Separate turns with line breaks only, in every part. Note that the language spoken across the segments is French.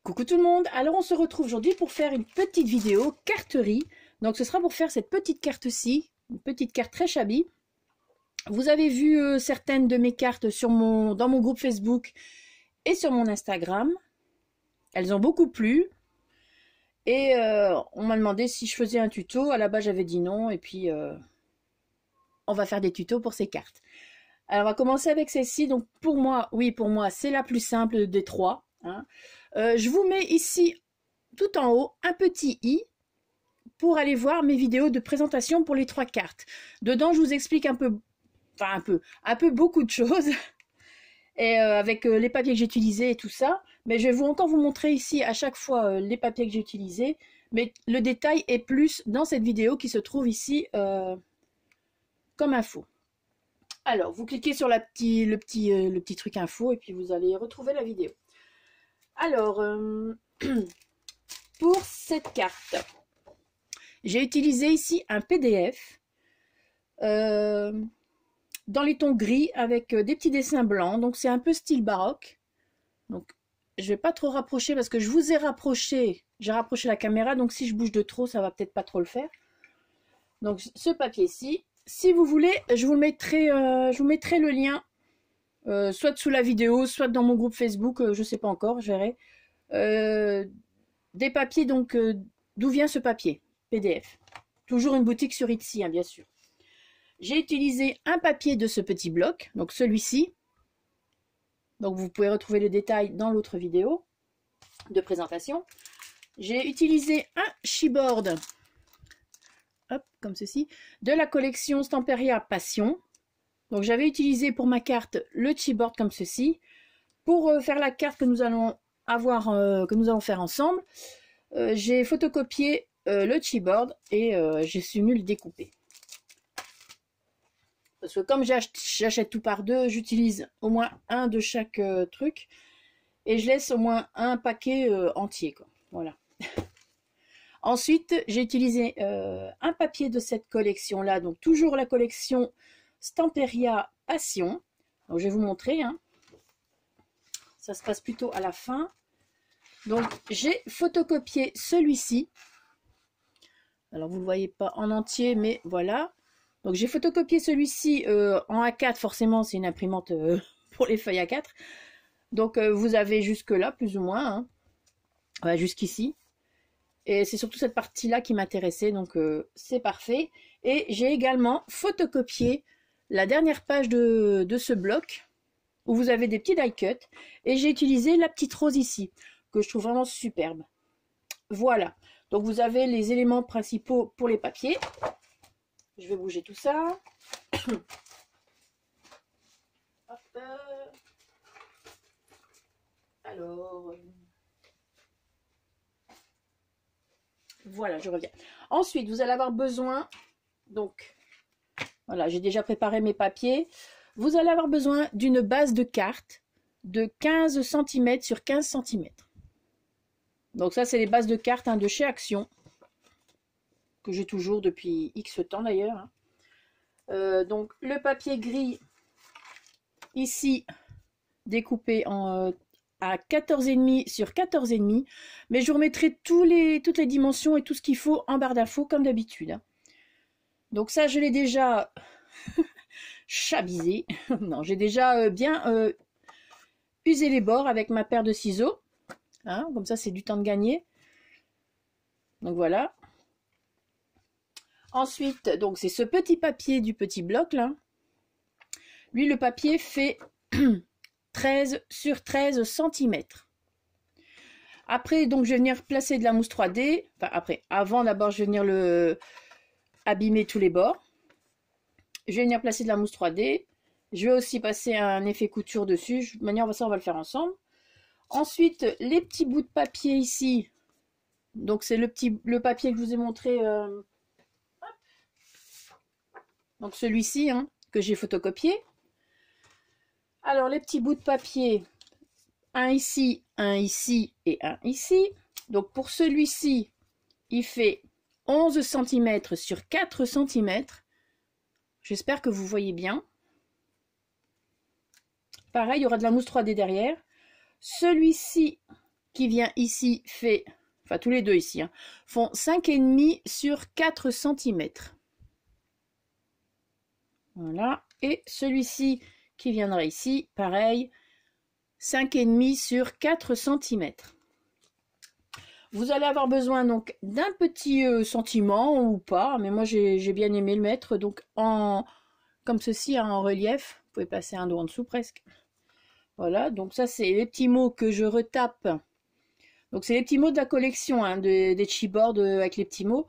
Coucou tout le monde, alors on se retrouve aujourd'hui pour faire une petite vidéo carterie. Donc ce sera pour faire cette petite carte-ci, une petite carte très shabby. Vous avez vu certaines de mes cartes sur dans mon groupe Facebook et sur mon Instagram. Elles ont beaucoup plu. Et on m'a demandé si je faisais un tuto. À la base j'avais dit non et puis on va faire des tutos pour ces cartes. Alors on va commencer avec celle-ci. Donc pour moi, c'est la plus simple des trois. Hein. Je vous mets ici tout en haut un petit i pour aller voir mes vidéos de présentation pour les trois cartes. Dedans, je vous explique un peu beaucoup de choses et avec les papiers que j'ai utilisés et tout ça. Mais je vais encore vous montrer ici à chaque fois les papiers que j'ai utilisés. Mais le détail est plus dans cette vidéo qui se trouve ici comme info. Alors, vous cliquez sur le petit truc info et puis vous allez retrouver la vidéo. Alors, pour cette carte, j'ai utilisé ici un PDF dans les tons gris avec des petits dessins blancs. Donc, c'est un peu style baroque. Donc, je ne vais pas trop rapprocher parce que je vous ai rapproché. J'ai rapproché la caméra. Donc, si je bouge de trop, ça va peut-être pas trop le faire. Donc, ce papier-ci, si vous voulez, je vous mettrai le lien. Soit sous la vidéo, soit dans mon groupe Facebook, je ne sais pas encore, je verrai. Des papiers, donc, d'où vient ce papier PDF. Toujours une boutique sur Etsy, hein, bien sûr. J'ai utilisé un papier de ce petit bloc, donc celui-ci. Donc, vous pouvez retrouver le détail dans l'autre vidéo de présentation. J'ai utilisé un chipboard, hop, comme ceci, de la collection Stamperia Passion. Donc j'avais utilisé pour ma carte le chipboard comme ceci. Pour faire la carte que nous allons faire ensemble, j'ai photocopié le chipboard et j'ai su mieux le découper. Parce que comme j'achète tout par deux, j'utilise au moins un de chaque truc. Et je laisse au moins un paquet entier, quoi. Voilà. Ensuite, j'ai utilisé un papier de cette collection-là. Donc toujours la collection Stamperia Passion. Donc, je vais vous montrer. Hein. Ça se passe plutôt à la fin. Donc, j'ai photocopié celui-ci. Alors, vous ne le voyez pas en entier, mais voilà. Donc, j'ai photocopié celui-ci en A4. Forcément, c'est une imprimante pour les feuilles A4. Donc, vous avez jusque-là, plus ou moins. Hein. Voilà, jusqu'ici. Et c'est surtout cette partie-là qui m'intéressait. Donc, c'est parfait. Et j'ai également photocopié la dernière page de ce bloc où vous avez des petits die cuts et j'ai utilisé la petite rose ici que je trouve vraiment superbe. Voilà, donc vous avez les éléments principaux pour les papiers. Je vais bouger tout ça. Hop. Alors, voilà, je reviens. Ensuite, vous allez avoir besoin, donc, voilà, j'ai déjà préparé mes papiers. Vous allez avoir besoin d'une base de carte de 15 cm sur 15 cm. Donc ça, c'est les bases de cartes hein, de chez Action, que j'ai toujours depuis X temps d'ailleurs. Hein. Donc le papier gris, ici, découpé à 14,5 sur 14,5. Mais je vous remettrai toutes les dimensions et tout ce qu'il faut en barre d'infos, comme d'habitude. Hein. Donc ça, je l'ai déjà chabisé. Non, j'ai déjà bien usé les bords avec ma paire de ciseaux. Hein, comme ça, c'est du temps de gagner. Donc voilà. Ensuite, donc c'est ce petit papier du petit bloc là. Lui, le papier fait 13 sur 13 cm. Après, donc je vais venir placer de la mousse 3D. Enfin, après, avant d'abord, je vais venir abîmer tous les bords. Je vais venir placer de la mousse 3D. Je vais aussi passer un effet couture dessus. De manière, ça, on va le faire ensemble. Ensuite, les petits bouts de papier ici. Donc, c'est le papier que je vous ai montré. Donc, celui-ci, hein, que j'ai photocopié. Alors, les petits bouts de papier. Un ici et un ici. Donc, pour celui-ci, il fait 11 cm sur 4 cm. J'espère que vous voyez bien. Pareil, il y aura de la mousse 3D derrière. Celui-ci, qui vient ici fait, enfin tous les deux ici, hein, font 5,5 sur 4 cm. Voilà. Et celui-ci qui viendra ici, pareil, 5,5 sur 4 cm. Vous allez avoir besoin donc d'un petit sentiment ou pas, mais moi j'ai bien aimé le mettre donc comme ceci, hein, en relief. Vous pouvez passer un doigt en dessous presque. Voilà, donc ça c'est les petits mots que je retape. Donc c'est les petits mots de la collection, hein, des chipboards avec les petits mots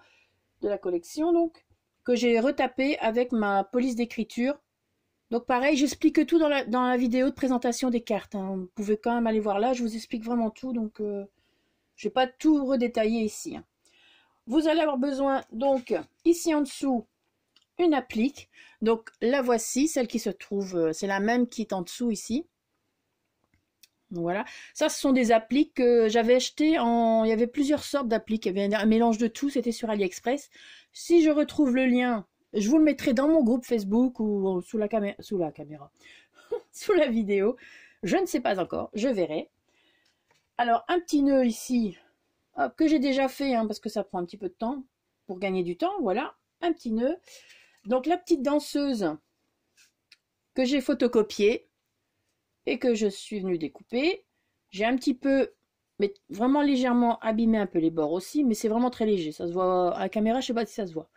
de la collection, donc que j'ai retapé avec ma police d'écriture. Donc pareil, j'explique tout dans la vidéo de présentation des cartes, hein. Vous pouvez quand même aller voir là, je vous explique vraiment tout, donc je ne vais pas tout redétailler ici, hein. Vous allez avoir besoin donc ici en dessous une applique. Donc la voici, celle qui se trouve, c'est la même qui est en dessous ici. Donc, voilà, ça ce sont des appliques que j'avais achetées il y avait plusieurs sortes d'appliques, il y avait un mélange de tout, c'était sur AliExpress. Si je retrouve le lien, je vous le mettrai dans mon groupe Facebook ou sous la caméra, sous la vidéo. Je ne sais pas encore, je verrai. Alors un petit nœud ici, hop, que j'ai déjà fait, hein, parce que ça prend un petit peu de temps pour gagner du temps. Voilà, un petit nœud. Donc la petite danseuse que j'ai photocopiée et que je suis venue découper. J'ai un petit peu, mais vraiment légèrement abîmé un peu les bords aussi, mais c'est vraiment très léger. Ça se voit à la caméra, je ne sais pas si ça se voit.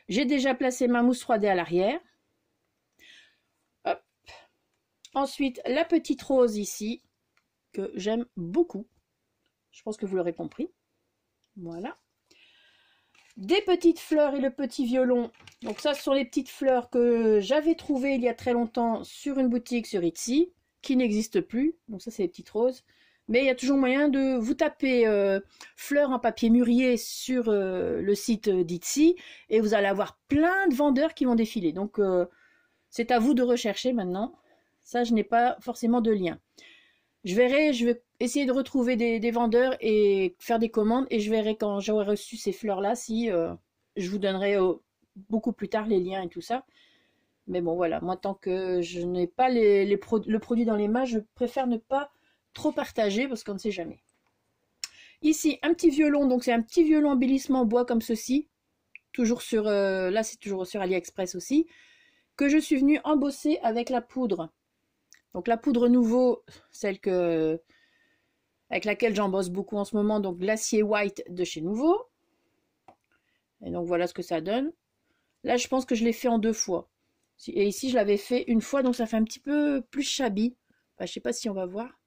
J'ai déjà placé ma mousse 3D à l'arrière. Ensuite, la petite rose ici, que j'aime beaucoup. Je pense que vous l'aurez compris. Voilà. Des petites fleurs et le petit violon. Donc ça, ce sont les petites fleurs que j'avais trouvées il y a très longtemps sur une boutique sur Etsy, qui n'existe plus. Donc ça, c'est les petites roses. Mais il y a toujours moyen de vous taper fleurs en papier mûrier sur le site d'Etsy et vous allez avoir plein de vendeurs qui vont défiler. Donc c'est à vous de rechercher maintenant. Ça, je n'ai pas forcément de lien. Je vais essayer de retrouver des vendeurs et faire des commandes et je verrai quand j'aurai reçu ces fleurs-là si je vous donnerai beaucoup plus tard les liens et tout ça. Mais bon, voilà, moi tant que je n'ai pas le produit dans les mains, je préfère ne pas trop partager parce qu'on ne sait jamais. Ici, un petit violon, donc c'est un petit violon embellissement bois comme ceci. Toujours sur, là c'est toujours sur AliExpress aussi, que je suis venue embosser avec la poudre. Donc la poudre nouveau, celle avec laquelle j'embosse beaucoup en ce moment, donc Glacier White de chez Nouveau. Et donc voilà ce que ça donne. Là je pense que je l'ai fait en 2 fois. Et ici je l'avais fait une fois, donc ça fait un petit peu plus shabby. Enfin, je sais pas si on va voir.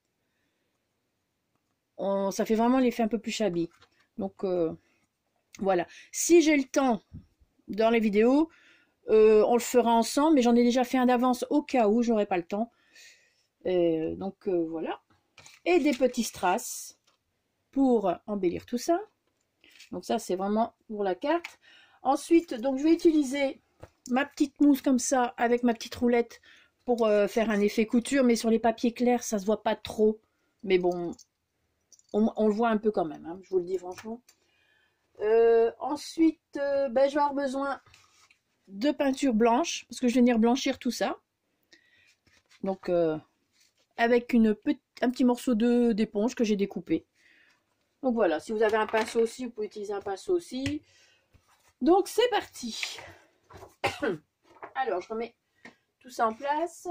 Ça fait vraiment l'effet un peu plus shabby. Donc voilà. Si j'ai le temps dans les vidéos, on le fera ensemble, mais j'en ai déjà fait un d'avance au cas où j'aurais pas le temps. Donc voilà. Et des petits strass pour embellir tout ça. Donc ça c'est vraiment pour la carte. Ensuite, donc je vais utiliser ma petite mousse comme ça avec ma petite roulette pour faire un effet couture, mais sur les papiers clairs ça se voit pas trop. Mais bon, on le voit un peu quand même, hein, je vous le dis franchement. Ensuite, je vais avoir besoin de peinture blanche parce que je vais venir blanchir tout ça. Donc avec un petit morceau d'éponge que j'ai découpé. Donc voilà, si vous avez un pinceau aussi, vous pouvez utiliser un pinceau aussi. Donc c'est parti. Alors je remets tout ça en place.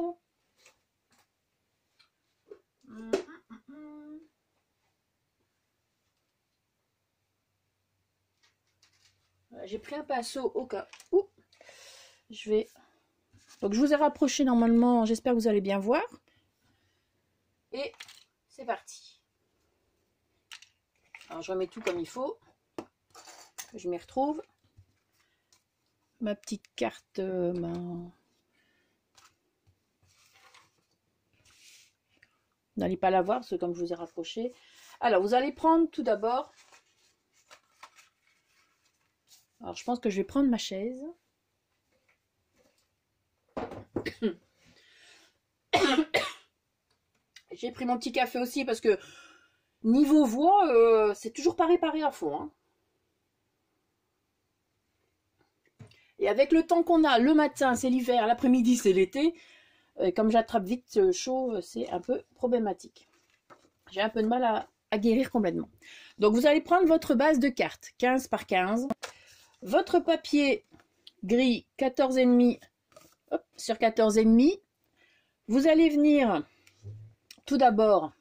J'ai pris un pinceau au cas où. Donc je vous ai rapproché normalement, j'espère que vous allez bien voir. Et c'est parti. Alors je remets tout comme il faut. Je m'y retrouve. Ma petite carte. Vous n'allez pas la voir parce que comme je vous ai rapproché. Alors vous allez prendre tout d'abord. Alors je pense que je vais prendre ma chaise. J'ai pris mon petit café aussi parce que niveau voix, c'est toujours pas réparé à fond, hein. Et avec le temps qu'on a, le matin c'est l'hiver, l'après-midi c'est l'été, comme j'attrape vite chaud, c'est un peu problématique. J'ai un peu de mal à guérir complètement. Donc vous allez prendre votre base de cartes, 15 par 15, votre papier gris 14,5 sur 14,5. Vous allez venir tout d'abord,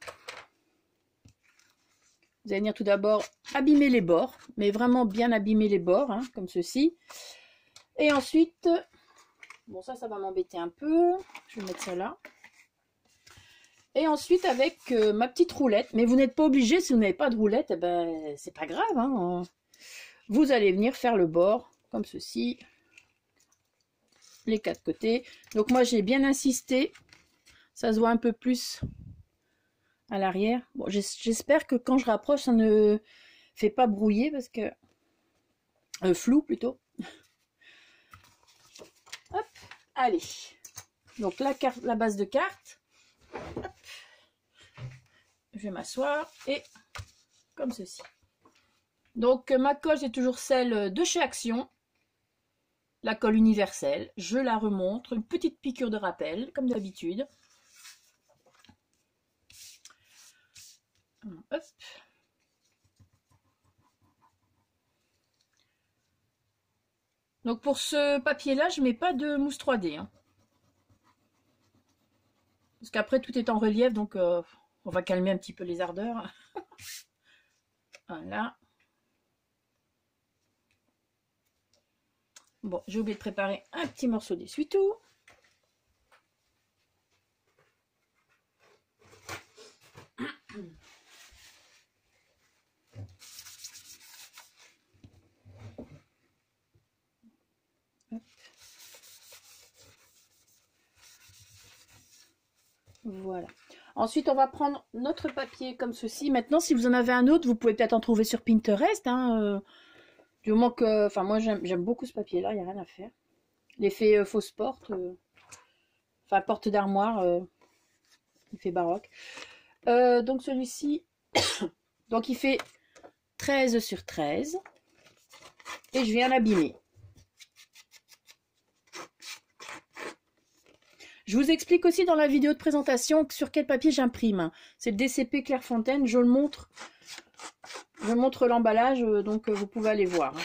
abîmer les bords, mais vraiment bien abîmer les bords, hein, comme ceci. Et ensuite, bon ça va m'embêter un peu, je vais mettre ça là. Et ensuite avec ma petite roulette, mais vous n'êtes pas obligé, si vous n'avez pas de roulette, eh ben, c'est pas grave, hein. Vous allez venir faire le bord, comme ceci, les 4 côtés. Donc moi j'ai bien insisté, ça se voit un peu plus à l'arrière. Bon, j'espère que quand je rapproche, ça ne fait pas brouiller, parce que... flou plutôt. Hop, allez. Donc la base de carte. Hop. Je vais m'asseoir et comme ceci. Donc ma colle, c'est toujours celle de chez Action. La colle universelle. Je la remontre. Une petite piqûre de rappel, comme d'habitude. Hop. Donc pour ce papier-là, je ne mets pas de mousse 3D. Hein. Parce qu'après, tout est en relief, donc on va calmer un petit peu les ardeurs. Voilà. Bon, j'ai oublié de préparer un petit morceau d'essuie-tout. Voilà. Ensuite, on va prendre notre papier comme ceci. Maintenant, si vous en avez un autre, vous pouvez peut-être en trouver sur Pinterest. Hein, du moment que... Enfin, moi, j'aime beaucoup ce papier-là, il n'y a rien à faire. L'effet fausse porte. Enfin, porte d'armoire. Effet baroque. Donc, celui-ci... donc, il fait 13 sur 13. Et je viens l'abîmer. Je vous explique aussi dans la vidéo de présentation sur quel papier j'imprime. C'est le DCP Clairefontaine, je le montre. Je montre l'emballage, donc vous pouvez aller voir.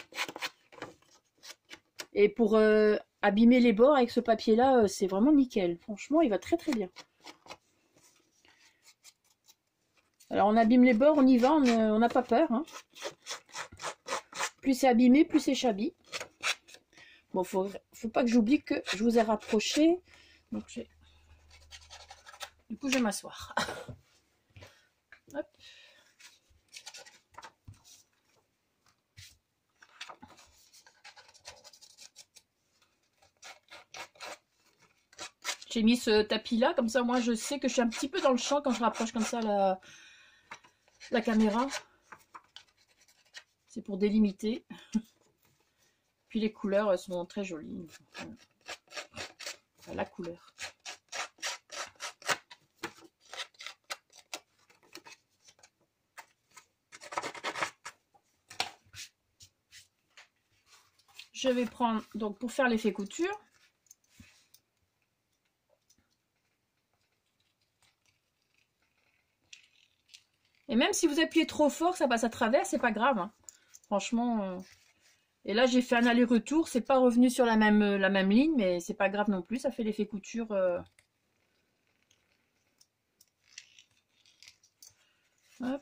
Et pour abîmer les bords avec ce papier-là, c'est vraiment nickel. Franchement, il va très très bien. Alors on abîme les bords, on y va, on n'a pas peur. Hein. Plus c'est abîmé, plus c'est chabi. Bon, faut pas que j'oublie que je vous ai rapproché. Donc du coup, je vais m'asseoir. Hop. J'ai mis ce tapis là, comme ça moi je sais que je suis un petit peu dans le champ quand je rapproche comme ça la caméra. C'est pour délimiter. Puis les couleurs sont très jolies. Enfin, la couleur. Je vais prendre, donc pour faire l'effet couture, et même si vous appuyez trop fort, ça passe à travers, c'est pas grave. Hein. Franchement, et là j'ai fait un aller-retour, c'est pas revenu sur la même ligne, mais c'est pas grave non plus, ça fait l'effet couture. Hop.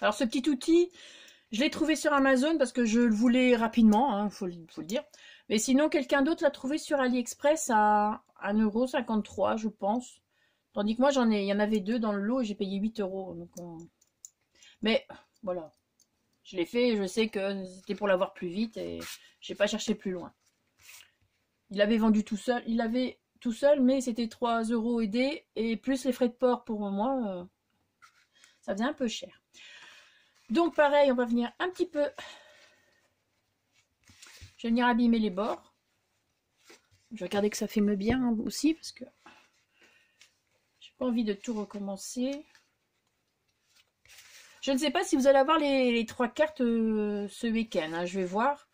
Alors ce petit outil, je l'ai trouvé sur Amazon parce que je le voulais rapidement, hein, faut le dire. Mais sinon, quelqu'un d'autre l'a trouvé sur AliExpress à 1,53 € je pense. Tandis que moi, il y en avait 2 dans le lot et j'ai payé 8 €. Donc, mais voilà, je l'ai fait, je sais que c'était pour l'avoir plus vite et j'ai pas cherché plus loin. Il avait vendu tout seul, mais c'était 3 € aidés et plus les frais de port pour moi, ça faisait un peu cher. Donc pareil, on va venir un petit peu, je vais venir abîmer les bords. Je vais regarder que ça filme bien aussi parce que j'ai pas envie de tout recommencer. Je ne sais pas si vous allez avoir les 3 cartes ce week-end. Hein, je vais voir.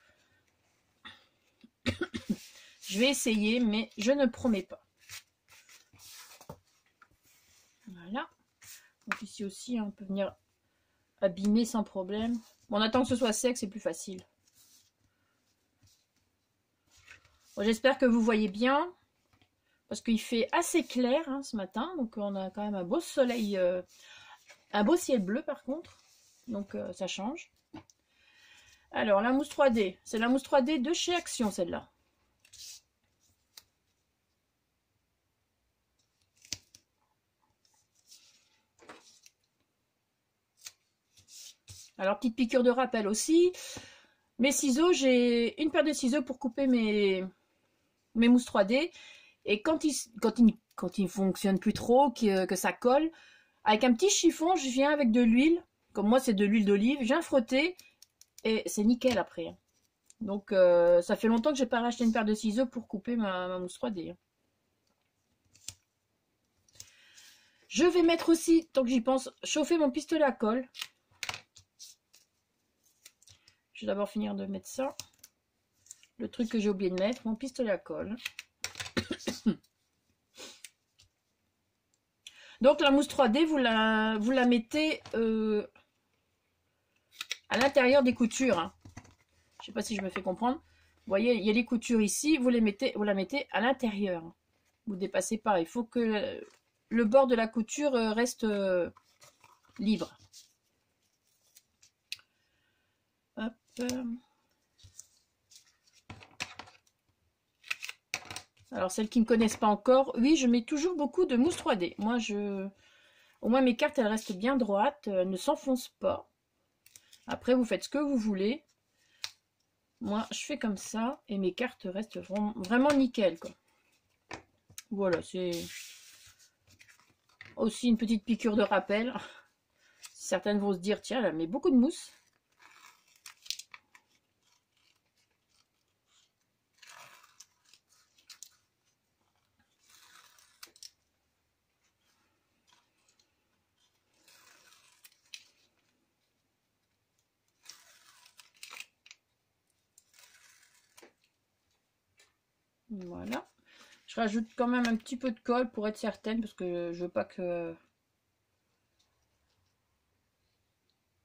Je vais essayer, mais je ne promets pas. Voilà. Donc ici aussi, on peut venir abîmer sans problème. Bon, on attend que ce soit sec, c'est plus facile. Bon, j'espère que vous voyez bien. Parce qu'il fait assez clair hein, ce matin. Donc on a quand même un beau soleil. Un beau ciel bleu par contre. Donc ça change. Alors la mousse 3D. C'est la mousse 3D de chez Action celle-là. Alors, petite piqûre de rappel aussi. Mes ciseaux, j'ai une paire de ciseaux pour couper mes mousses 3D. Et quand il ne fonctionne plus trop, que ça colle, avec un petit chiffon, je viens avec de l'huile. Comme moi, c'est de l'huile d'olive. Je viens frotter et c'est nickel après. Donc, ça fait longtemps que je n'ai pas racheté une paire de ciseaux pour couper ma mousse 3D. Je vais mettre aussi, tant que j'y pense, chauffer mon pistolet à colle. Je vais d'abord finir de mettre ça. Le truc que j'ai oublié de mettre, mon pistolet à colle. Donc la mousse 3D, vous la mettez à l'intérieur des coutures. Hein. Je ne sais pas si je me fais comprendre. Vous voyez, il y a les coutures ici, vous la mettez à l'intérieur. Vous ne dépassez pas. Il faut que le bord de la couture reste libre. Hop. Alors, celles qui ne me connaissent pas encore, oui, je mets toujours beaucoup de mousse 3D. Moi, au moins, mes cartes, elles restent bien droites, elles ne s'enfoncent pas. Après, vous faites ce que vous voulez. Moi, je fais comme ça, et mes cartes restent vraiment nickel, quoi. Voilà, c'est aussi une petite piqûre de rappel. Certaines vont se dire, tiens, elle met beaucoup de mousse. Voilà. Je rajoute quand même un petit peu de colle pour être certaine, parce que je veux pas que...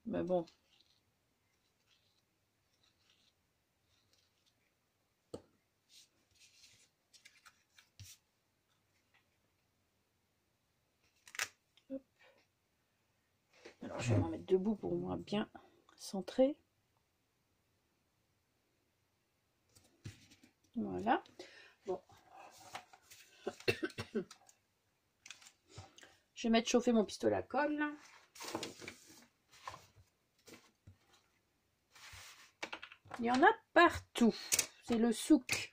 Mais bon. Hop. Alors je vais m'en mettre debout pour moi bien centrer. Voilà. Bon. Je vais mettre chauffer mon pistolet à colle. Il y en a partout. C'est le souk.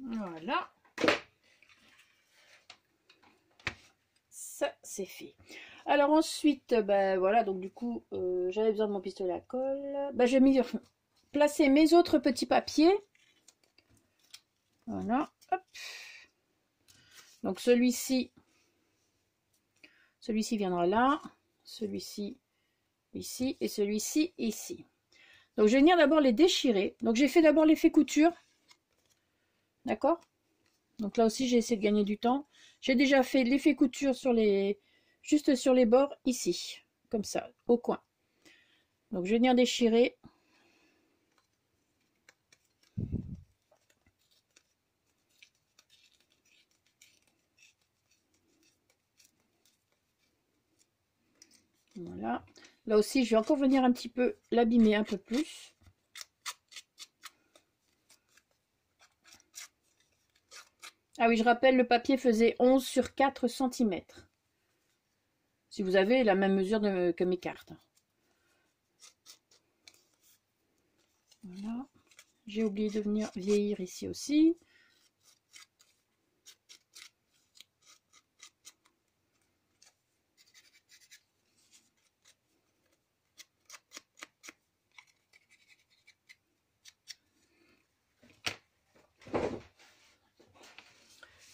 Voilà. Ça, c'est fait. Alors ensuite, ben voilà, donc du coup, j'avais besoin de mon pistolet à colle. Ben, je vais placer mes autres petits papiers. Voilà, hop. Donc celui-ci viendra là, celui-ci ici et celui-ci ici. Donc je vais venir d'abord les déchirer. Donc j'ai fait d'abord l'effet couture. D'accord? Donc là aussi j'ai essayé de gagner du temps. J'ai déjà fait l'effet couture sur juste sur les bords ici, comme ça, au coin. Donc je vais venir déchirer. Voilà. Là aussi je vais encore venir un petit peu l'abîmer un peu plus. Ah oui, je rappelle, le papier faisait 11 sur 4 cm. Si vous avez la même mesure que mes cartes. Voilà. J'ai oublié de venir vieillir ici aussi.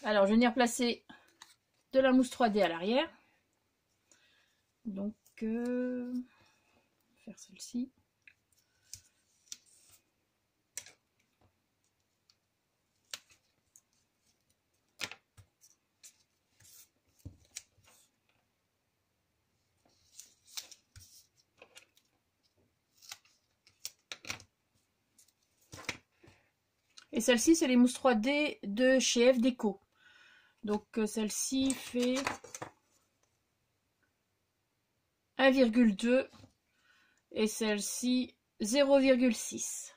Alors, je vais venir placer de la mousse 3D à l'arrière. Donc, faire celle-ci. Et celle-ci, c'est les mousses 3D de chez F Déco. Donc, celle-ci fait 1,2 et celle-ci 0,6.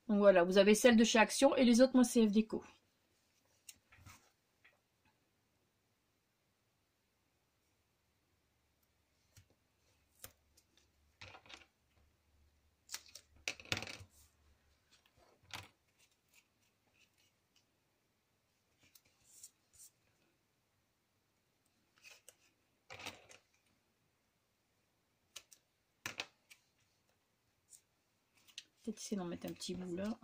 Donc voilà, vous avez celle de chez Action et les autres, moi, c'est F Déco. Peut-être essayer d'en mettre un petit bout là.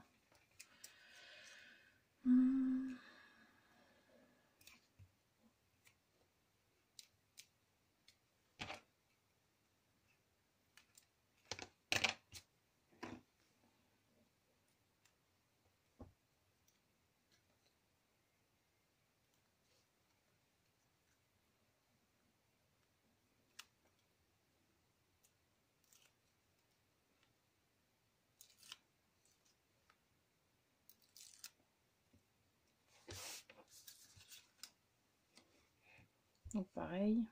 Donc pareil.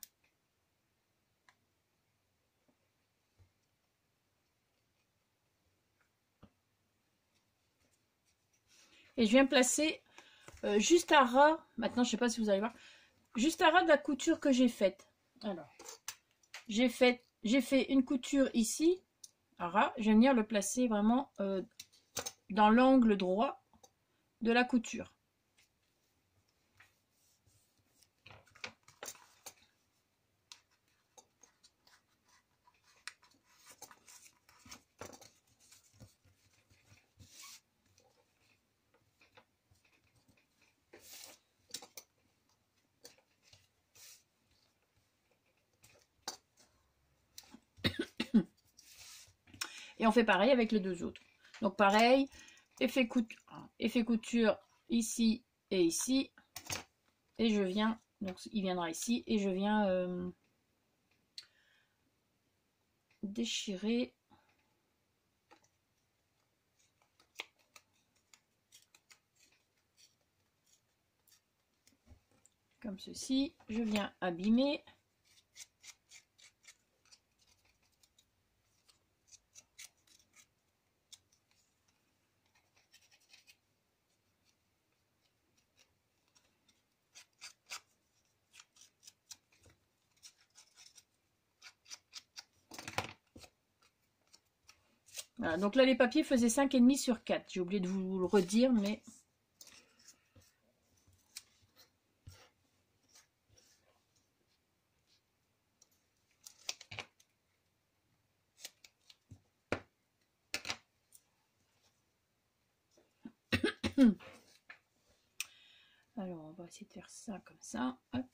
Et je viens placer juste à ras, maintenant je sais pas si vous allez voir, juste à ras de la couture que j'ai faite. Alors, j'ai fait une couture ici, à ras, je vais venir le placer vraiment dans l'angle droit de la couture. Et on fait pareil avec les deux autres. Donc pareil, effet couture ici et ici. Et je viens, donc il viendra ici, et je viens déchirer comme ceci. Je viens abîmer. Voilà, donc là les papiers faisaient 5,5 sur 4. J'ai oublié de vous le redire, mais alors on va essayer de faire ça comme ça. Hop.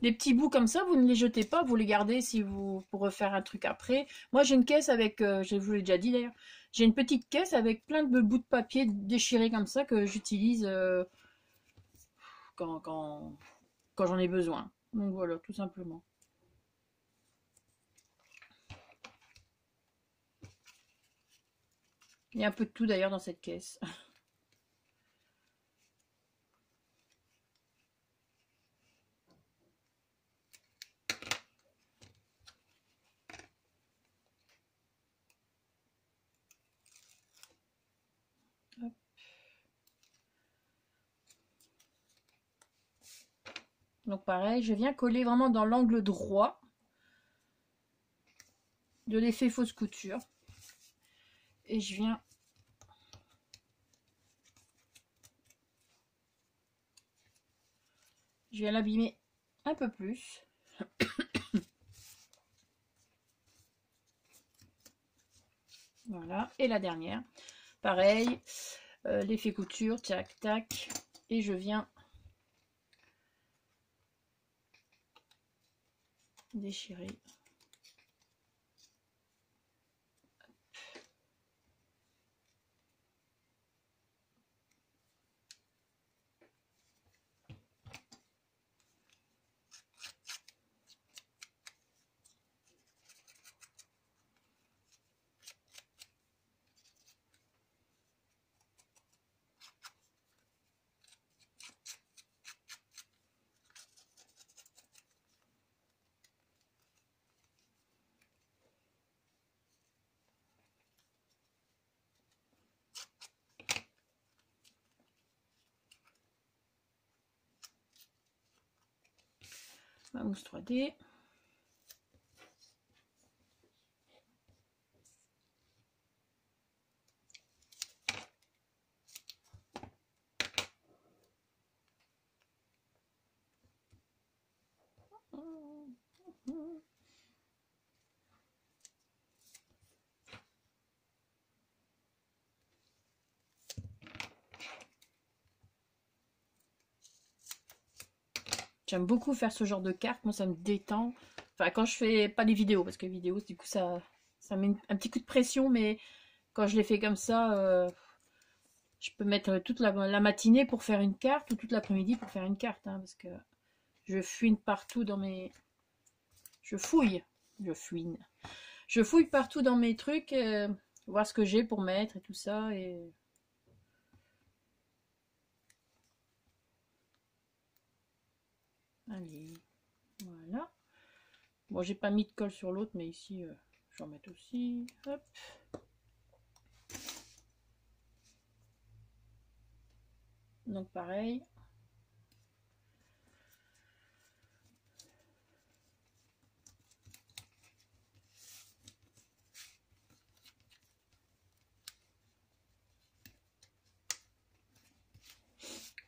Les petits bouts comme ça, vous ne les jetez pas, vous les gardez si vous pour refaire un truc après. Moi j'ai une caisse avec, je vous l'ai déjà dit d'ailleurs, j'ai une petite caisse avec plein de bouts de papier déchirés comme ça que j'utilise quand j'en ai besoin. Donc voilà, tout simplement. Il y a un peu de tout d'ailleurs dans cette caisse. Hop. Donc pareil, je viens coller vraiment dans l'angle droit de l'effet fausse couture. Et je viens Je viens l'abîmer un peu plus. Voilà, et la dernière. Pareil, l'effet couture, tac, tac. Et je viens déchirer. Ma mousse 3D. J'aime beaucoup faire ce genre de carte, moi ça me détend. Enfin quand je fais pas des vidéos, parce que les vidéos du coup ça met un petit coup de pression, mais quand je les fais comme ça, je peux mettre toute la matinée pour faire une carte ou toute l'après-midi pour faire une carte, hein, parce que je fouine partout dans mes... Je fouille partout dans mes trucs, voir ce que j'ai pour mettre et tout ça, et... Allez, voilà. Bon, j'ai pas mis de colle sur l'autre, mais ici, je vais en mettre aussi. Hop. Donc pareil.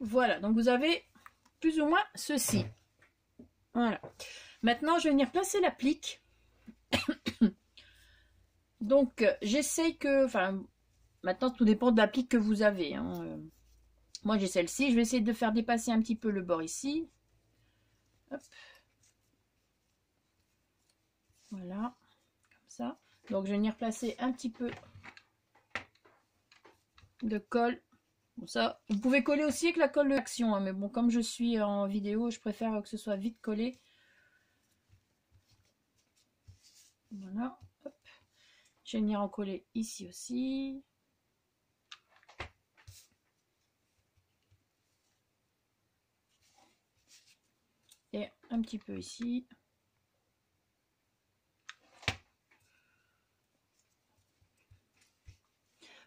Voilà, donc vous avez plus ou moins ceci. Voilà. Maintenant, je vais venir placer l'applique. Donc, j'essaye que... Enfin, maintenant, tout dépend de l'applique que vous avez. Hein. Moi, j'ai celle-ci. Je vais essayer de faire dépasser un petit peu le bord ici. Hop. Voilà. Comme ça. Donc, je vais venir placer un petit peu de colle. Bon, ça, vous pouvez coller aussi avec la colle d'action. Hein, mais bon, comme je suis en vidéo, je préfère que ce soit vite collé. Voilà. Hop. Je vais venir en coller ici aussi. Et un petit peu ici.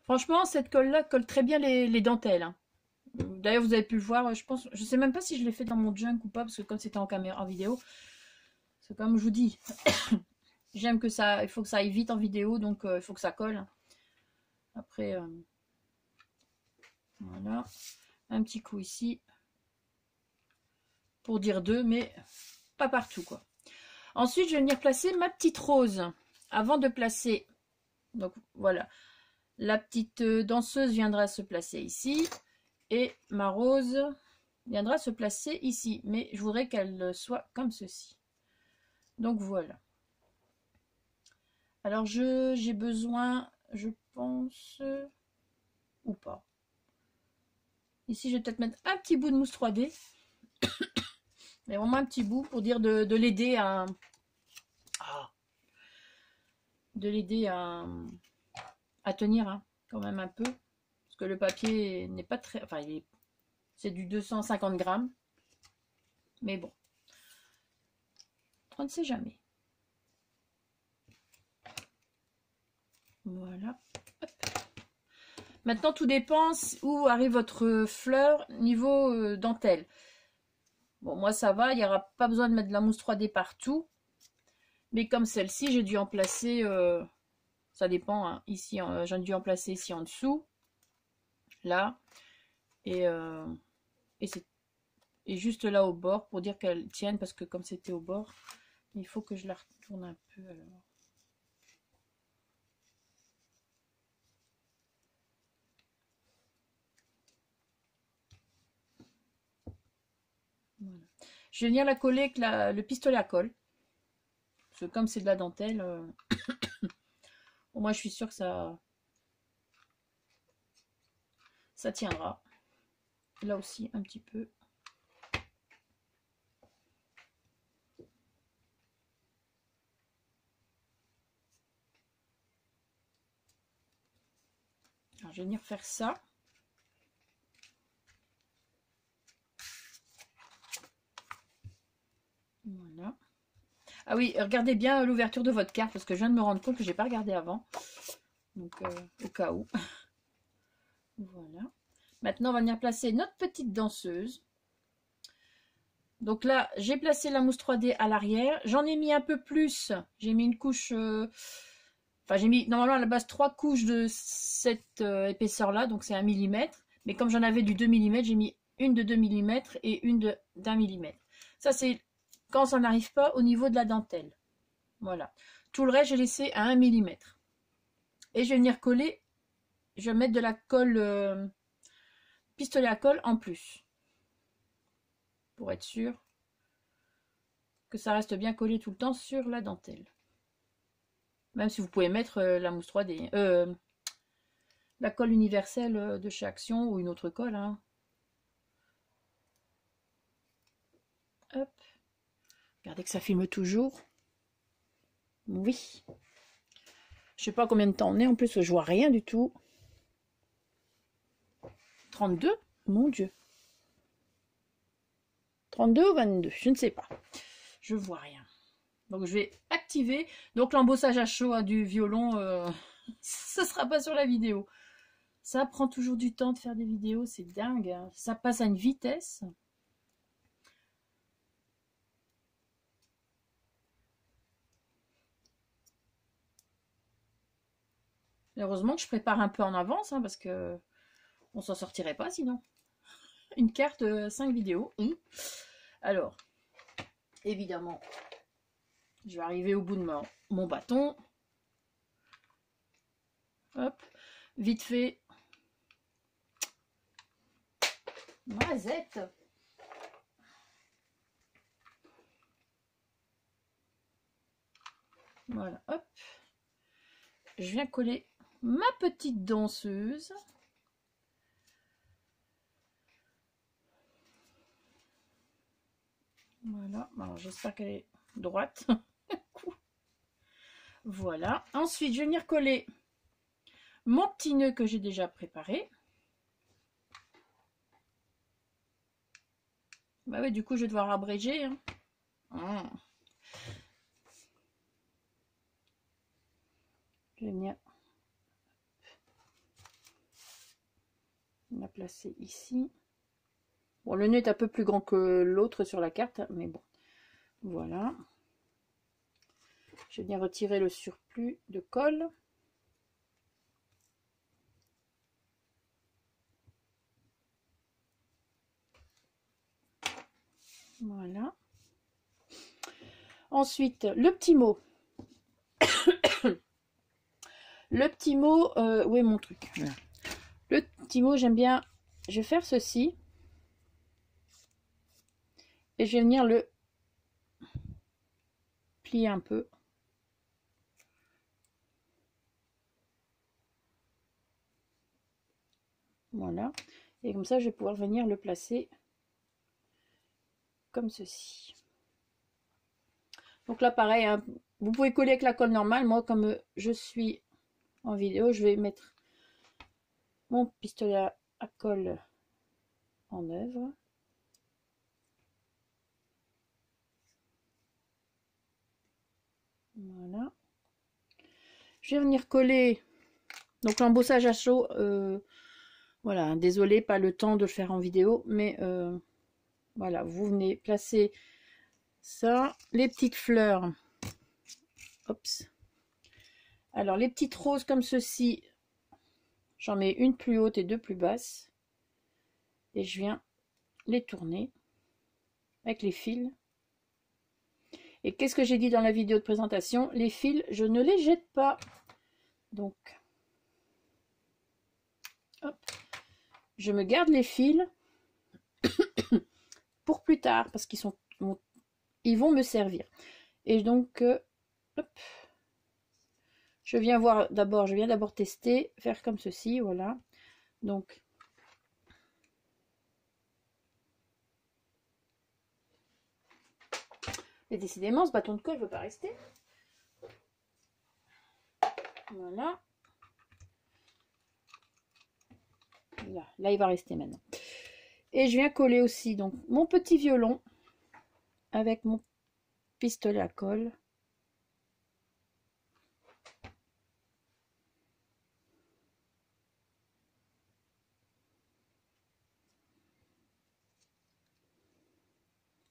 Franchement, cette colle-là colle très bien les dentelles. Hein. D'ailleurs, vous avez pu le voir, je pense, je sais même pas si je l'ai fait dans mon junk ou pas, parce que quand c'était en caméra, en vidéo, c'est comme je vous dis, j'aime que ça, il faut que ça aille vite en vidéo, donc il faut que ça colle. Après, voilà, un petit coup ici, pour dire deux, mais pas partout, quoi. Ensuite, je vais venir placer ma petite rose, avant de placer, donc voilà, la petite danseuse viendra se placer ici, et ma rose viendra se placer ici, mais je voudrais qu'elle soit comme ceci. Donc voilà. Alors j'ai besoin, je pense, ou pas. Ici je vais peut-être mettre un petit bout de mousse 3D, mais vraiment un petit bout pour dire de l'aider à, à tenir, hein, quand même un peu, parce que le papier n'est pas très, enfin c'est du 250 grammes, mais bon, on ne sait jamais. Voilà. Hop. Maintenant, tout dépend où arrive votre fleur niveau dentelle. Bon, moi, ça va. Il n'y aura pas besoin de mettre de la mousse 3D partout. Mais comme celle-ci, j'ai dû en placer... ça dépend. Hein, ici, j'ai dû en placer ici en dessous. Là. Et c'est Et juste là au bord pour dire qu'elle tienne, parce que comme c'était au bord, il faut que je la retourne un peu alors. Voilà. Je vais venir la coller avec le pistolet à colle. Parce que comme c'est de la dentelle, moi je suis sûre que ça tiendra. Là aussi un petit peu. Alors, je vais venir faire ça. Voilà. Ah oui, regardez bien l'ouverture de votre carte parce que je viens de me rendre compte que j'ai pas regardé avant. Donc au cas où. Voilà. Maintenant, on va venir placer notre petite danseuse. Donc là, j'ai placé la mousse 3D à l'arrière. J'en ai mis un peu plus. J'ai mis une couche... Enfin, j'ai mis normalement à la base 3 couches de cette épaisseur-là. Donc c'est 1 mm. Mais comme j'en avais du 2 mm, j'ai mis une de 2 mm et une d'1 mm. Ça, c'est quand ça n'arrive pas au niveau de la dentelle. Voilà. Tout le reste, j'ai laissé à 1 mm. Et je vais venir coller. Je vais mettre de la colle... pistolet à colle en plus. Pour être sûr que ça reste bien collé tout le temps sur la dentelle. Même si vous pouvez mettre la mousse 3D, la colle universelle de chez Action ou une autre colle. Hein. Hop. Regardez que ça filme toujours. Oui. Je sais pas combien de temps on est, en plus je vois rien du tout. 32? Mon Dieu. 32 ou 22? Je ne sais pas. Je vois rien. Donc je vais activer. Donc l'embossage à chaud hein, du violon, ce sera pas sur la vidéo. Ça prend toujours du temps de faire des vidéos, c'est dingue. Hein. Ça passe à une vitesse. Heureusement que je prépare un peu en avance, hein, parce que on s'en sortirait pas sinon. Une carte 5 vidéos. Alors, évidemment, je vais arriver au bout de mon bâton. Hop, vite fait. Noisette. Voilà, hop. Je viens coller ma petite danseuse. Voilà, alors j'espère qu'elle est droite. Voilà, ensuite je vais venir coller mon petit nœud que j'ai déjà préparé. Bah oui, du coup je vais devoir abréger. Hein. Je vais venir la placer ici. Bon, le nœud est un peu plus grand que l'autre sur la carte, mais bon, voilà. Je vais venir retirer le surplus de colle. Voilà. Ensuite, le petit mot. Le petit mot, où est mon truc? Voilà. Le petit mot, j'aime bien. Je vais faire ceci. Et je vais venir le plier un peu. Voilà. Et comme ça, je vais pouvoir venir le placer comme ceci. Donc là, pareil, hein, vous pouvez coller avec la colle normale. Moi, comme je suis en vidéo, je vais mettre mon pistolet à colle en œuvre. Voilà. Je vais venir coller donc l'embossage à chaud. Voilà, désolé, pas le temps de le faire en vidéo, mais voilà, vous venez placer ça, les petites fleurs. Oups. Alors les petites roses comme ceci, j'en mets une plus haute et deux plus basses, et je viens les tourner. avec les fils. Et qu'est-ce que j'ai dit dans la vidéo de présentation? Les fils, je ne les jette pas. Donc, hop, je me garde les fils pour plus tard parce qu'ils vont me servir. Et donc, hop, je viens d'abord tester, faire comme ceci, voilà. Donc, et décidément, ce bâton de colle ne veut pas rester. Voilà. Là, il va rester maintenant. Et je viens coller aussi donc mon petit violon avec mon pistolet à colle.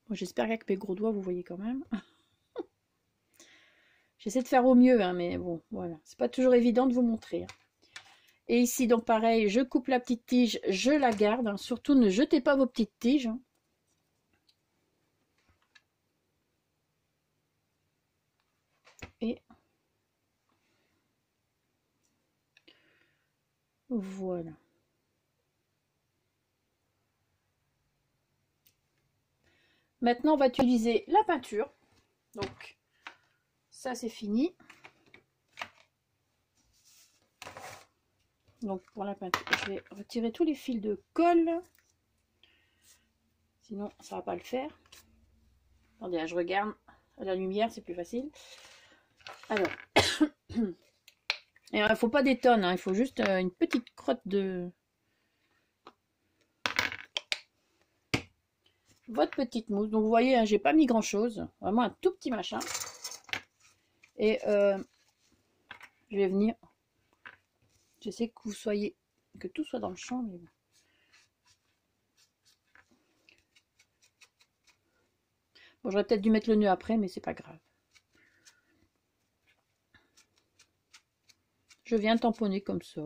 Bon, j'espère qu'avec mes gros doigts, vous voyez quand même. J'essaie de faire au mieux, hein, mais bon, voilà. C'est pas toujours évident de vous montrer. Et ici, donc pareil, je coupe la petite tige, je la garde. Hein. Surtout, ne jetez pas vos petites tiges. Hein. Et voilà. Maintenant, on va utiliser la peinture. Donc, ça, c'est fini. Donc, pour la peinture, je vais retirer tous les fils de colle. Sinon, ça va pas le faire. Attendez, je regarde à la lumière, c'est plus facile. Alors, il ne faut pas des tonnes, hein, il faut juste une petite crotte de... Votre petite mousse. Donc, vous voyez, hein, j'ai pas mis grand-chose. Vraiment un tout petit machin. Et je vais venir... J'essaie que vous soyez... Que tout soit dans le champ, mais bon. Bon, j'aurais peut-être dû mettre le nœud après, mais c'est pas grave. Je viens tamponner comme ça.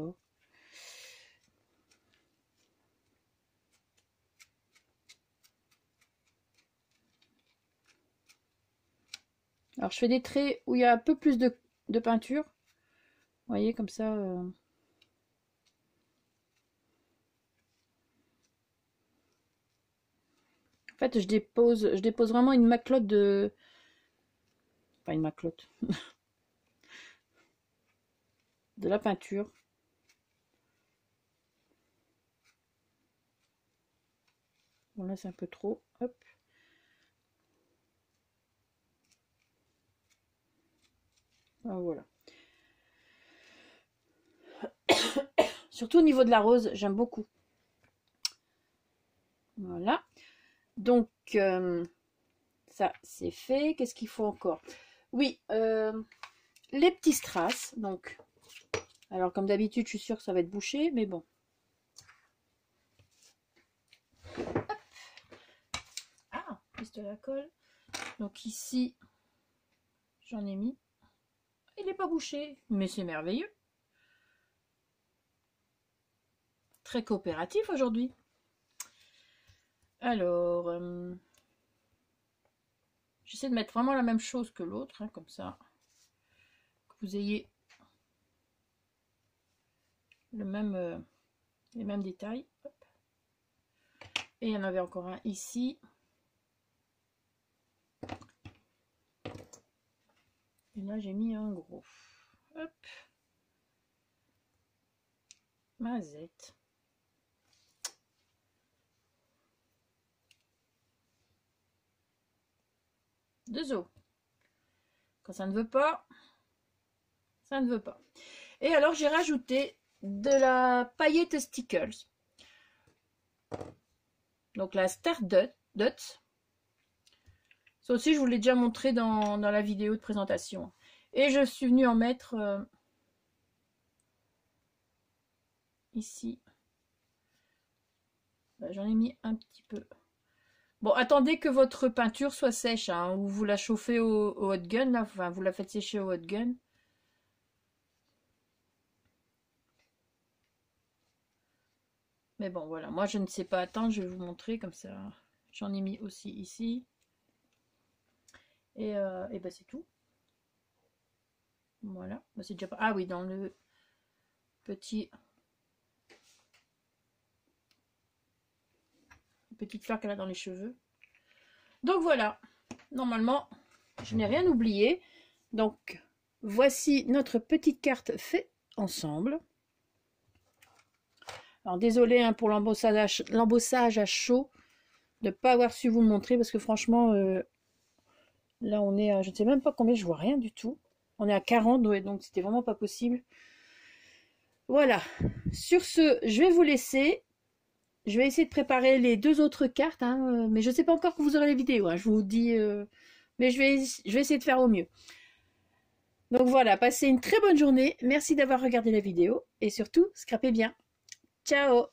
Alors, je fais des traits où il y a un peu plus de peinture. Vous voyez, comme ça... En fait, je dépose vraiment une maclotte de... Pas une maclotte. De la peinture. Bon, là, c'est un peu trop. Hop. Ah, voilà. Surtout au niveau de la rose, j'aime beaucoup. Voilà. Donc, ça, c'est fait. Qu'est-ce qu'il faut encore? Oui, les petits strass. Donc, alors, comme d'habitude, je suis sûre que ça va être bouché, mais bon. Hop. Ah, pistolet à colle. Donc, ici, j'en ai mis. Il n'est pas bouché, mais c'est merveilleux. Très coopératif aujourd'hui. Alors, j'essaie de mettre vraiment la même chose que l'autre, hein, comme ça, que vous ayez les mêmes détails. Hop. Et il y en avait encore un ici. Et là, j'ai mis un gros. Hop. Mazette. Deux os. Quand ça ne veut pas, ça ne veut pas. Et alors, j'ai rajouté de la paillette Stickles. Donc, la Stardust. Ça aussi, je vous l'ai déjà montré dans la vidéo de présentation. Et je suis venue en mettre ici. J'en ai mis un petit peu. Bon, attendez que votre peinture soit sèche, hein, ou vous la chauffez au hot gun, là, enfin, vous la faites sécher au hot gun. Mais bon, voilà, moi je ne sais pas attendre, je vais vous montrer comme ça. J'en ai mis aussi ici. Et ben c'est tout. Voilà. Ben, c'est déjà pas... Ah oui, dans le petit... Petite fleur qu'elle a dans les cheveux. Donc voilà. Normalement, je n'ai rien oublié. Donc, voici notre petite carte faite ensemble. Alors, désolé hein, pour l'embossage à chaud, de ne pas avoir su vous le montrer, parce que franchement, là, on est à, je ne sais même pas combien, je vois rien du tout. On est à 40, ouais, donc c'était vraiment pas possible. Voilà. Sur ce, je vais vous laisser. Je vais essayer de préparer les 2 autres cartes, hein, mais je ne sais pas encore que vous aurez les vidéos. Hein, je vous dis, mais je vais essayer de faire au mieux. Donc voilà, passez une très bonne journée. Merci d'avoir regardé la vidéo et surtout, scrapez bien. Ciao!